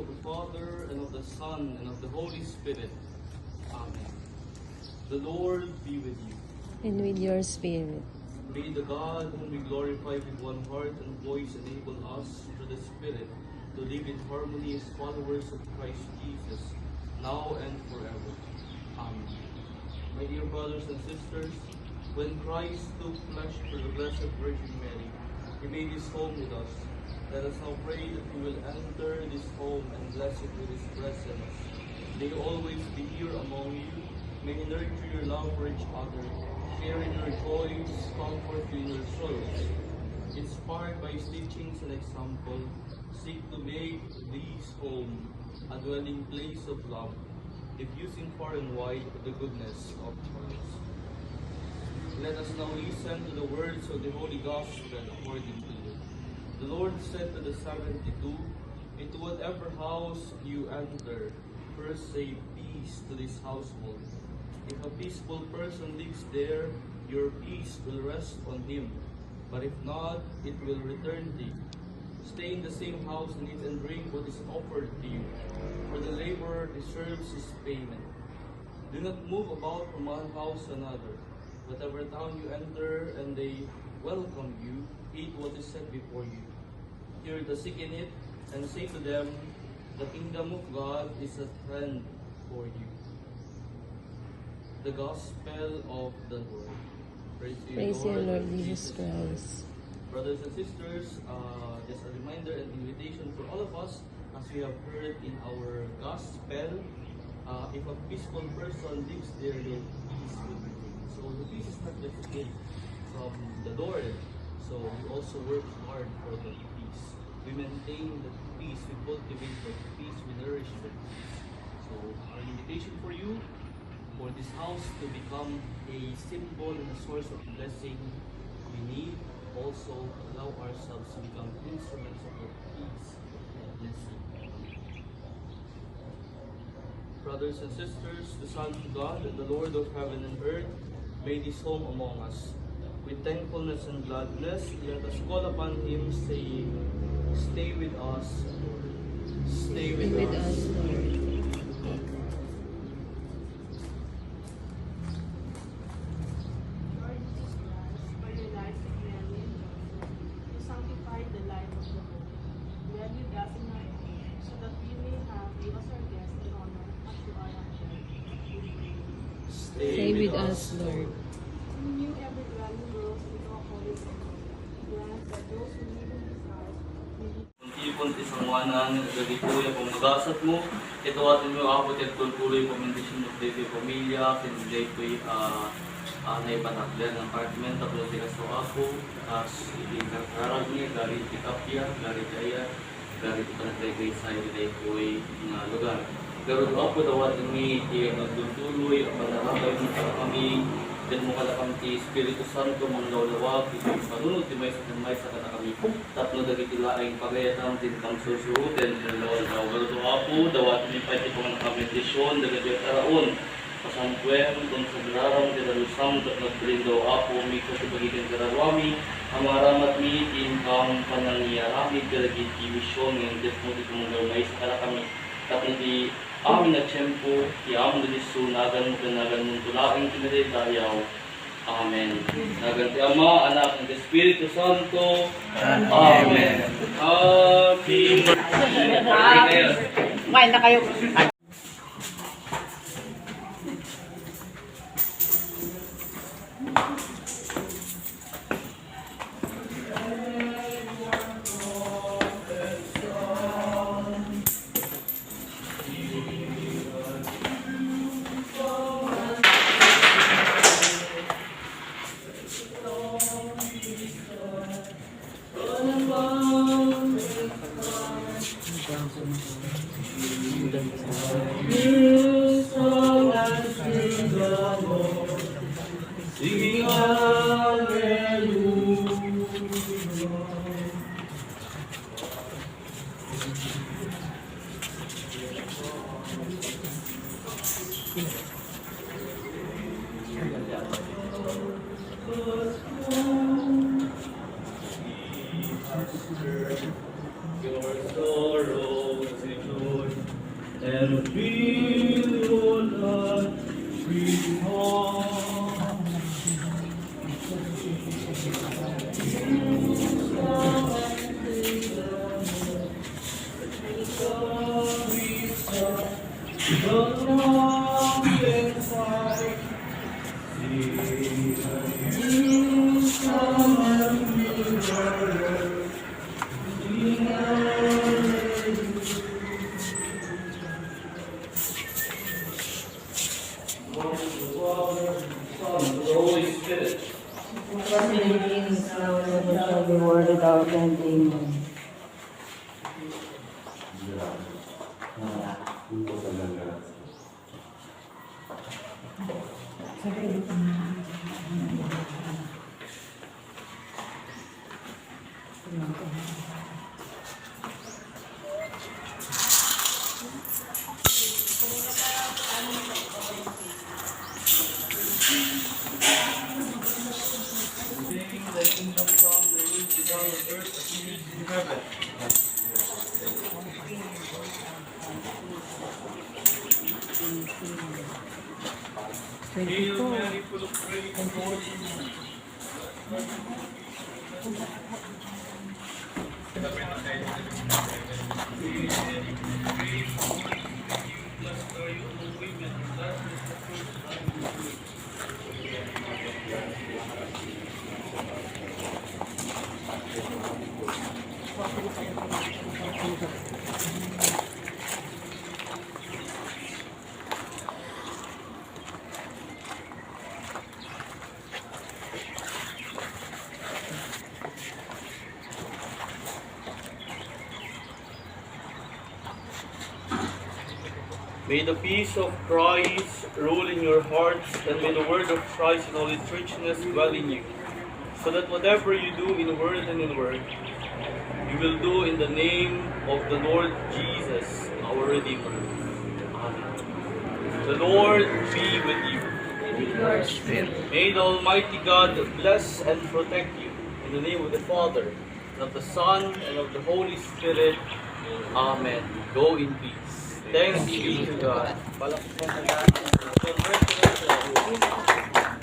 of the Father, and of the Son, and of the Holy Spirit. Amen. The Lord be with you. And with your spirit. May the God whom we glorify with one heart and voice enable us through the Spirit to live in harmony as followers of Christ Jesus, now and forever. Amen. My dear brothers and sisters, when Christ took flesh for the Blessed Virgin Mary, He made His home with us. Let us now pray that He will enter this home and bless it with His presence. May He always be here among you. May He nurture your love for each other, share in your joys, comfort you in your sorrows. Inspired by His teachings and example, seek to make this home a dwelling place of love, diffusing far and wide the goodness of Christ. Let us now listen to the words of the Holy Gospel according to Luke. The Lord said to the 72, "Into whatever house you enter, first say peace to this household. If a peaceful person lives there, your peace will rest on him. But if not, it will return to you. Stay in the same house and eat and drink what is offered to you, for the laborer deserves his payment. Do not move about from one house to another. Whatever town you enter and they welcome you, eat what is set before you. Cure the sick in it, and say to them, the kingdom of God is at hand for you." The Gospel of the Lord. Praise Praise you, Lord Jesus Christ. Brothers and sisters, just a reminder and invitation for all of us, as we have heard in our Gospel, if a peaceful person lives there, your peace will be with you. So the peace is not just a gift from the Lord, so we also work hard for the peace. We maintain the peace, we cultivate the peace, we nourish the peace. So our invitation for you, for this house to become a symbol and a source of blessing, we need also allow ourselves to become instruments of your peace and blessing. Brothers and sisters, the Son of God, the Lord of heaven and earth, made His home among us. With thankfulness and gladness, let us call upon Him, saying, "Stay with us, stay with us." Lord. Stay with us, Lord. Renew every dwelling grows into a holy temple. Grant that those who live in this house may be Ipon isang wanan, nagagituya kung nagasat mo, ito atin mo abot at tulpuloy pamindisyon mo dito yung pamilya, kinilay ko'y naipataklan ng apartment, tapos sila sa ako, as ikararag niya, gari tikapya, gari kaya, gari ito na tayo kayo sa ilay ko'y lugar. Pero doon ako daw atin may nagtultuloy, ang panarabay mo sa kami, din mo kalakang ti Espiritu Santo, mga lawlawag, ito yung panunod, di may sa kanakami. Tapno dagitilaing pagayatan, tintang susurutin, lawlawag. Pero doon ako daw atin may pati pang nakamentisyon, dagadiyat araon. Pasangkwem, kung sa dararang tinalusang, at nagpirin daw ako, may kasibagitin karawami, ang maramat mi, tinkang panangyarami, galagit kiwisyon, ngayon des mo dito mong gawin sa kanakami. Tapno di amin na tiyempo, iamin na disunagan mo, kanagan mong tulaking kinalidayaw. Amen. Nagan ti Ama, Anak, ng Espiritu Santo. Amen. Happy birthday. Kumain na kayo. Singing hallelujah. Your sorrows is and fill your God, free home. The Holy Spirit. What is now and ever shall be world without end. Amen. Taking the kingdom from the rule to down on earth as it is in heaven. Hail Mary, full of grace, the Lord is with you. Blessed are you among women, and blessed is the fruit of thy womb, Jesus. May the peace of Christ rule in your hearts, and may the word of Christ in all its richness dwell in you, so that whatever you do in word and in word, you will do in the name of the Lord Jesus, our Redeemer. Amen. The Lord be with you. May the Almighty God bless and protect you. In the name of the Father, and of the Son, and of the Holy Spirit. Amen. Go in peace. Thanks be to God. Palakpakan natin. Congratulations.